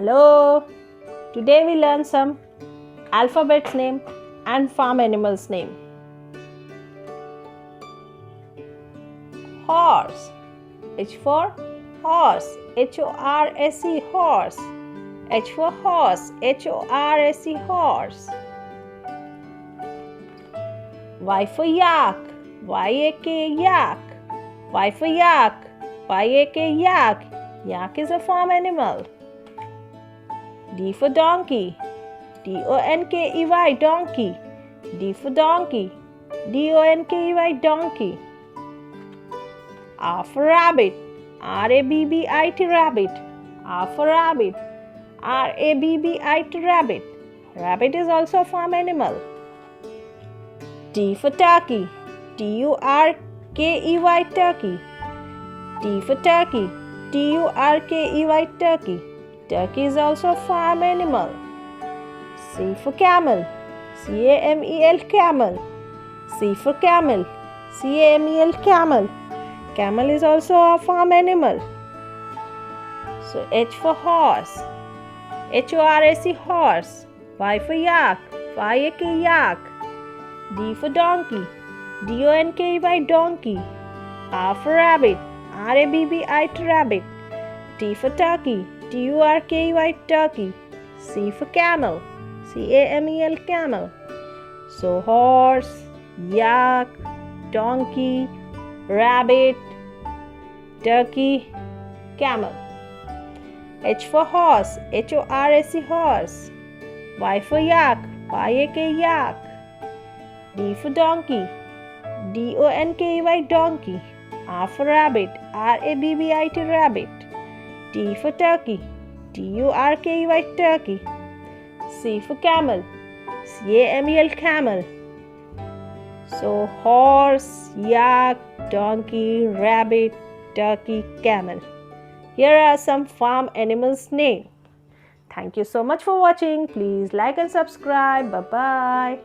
Hello! Today we learn some alphabets name and farm animals name. Horse. H for horse. H-O-R-S-E horse. H for horse. H-O-R-S-E horse. Y for yak. Y-A-K yak. Y for yak. Y-A-K yak. Yak is a farm animal. D for donkey. D-O-N-K-E-Y donkey. D for donkey. D-O-N-K-E-Y donkey. R for rabbit. R-A-B-B-I-T rabbit. R for rabbit. R-A-B-B-I-T rabbit. Rabbit is also a farm animal. T for turkey. T-U-R-K-E-Y turkey. T for turkey. T-U-R-K-E-Y turkey. Turkey is also a farm animal. C for camel. C-A-M-E-L camel. C for camel. C-A-M-E-L camel. Camel is also a farm animal. So H for horse. H-O-R-S-E horse. Y for yak. Y-A-K yak. D for donkey. D-O-N-K-E-Y donkey. R for rabbit. R-A-B-B-I-T rabbit. T for turkey. T-U-R-K-E-Y turkey. C for camel. C-A-M-E-L camel. So horse, yak, donkey, rabbit, turkey, camel. H for horse. H-O-R-S-E horse. Y for yak. Y-A-K yak. D for donkey. D-O-N-K-E-Y donkey. R for rabbit. R-A-B-B-I-T rabbit. T for turkey. T-U-R-K-E-Y turkey. C for camel. C-A-M-E-L camel. So horse, yak, donkey, rabbit, turkey, camel. Here are some farm animals' names. Thank you so much for watching. Please like and subscribe. Bye-bye.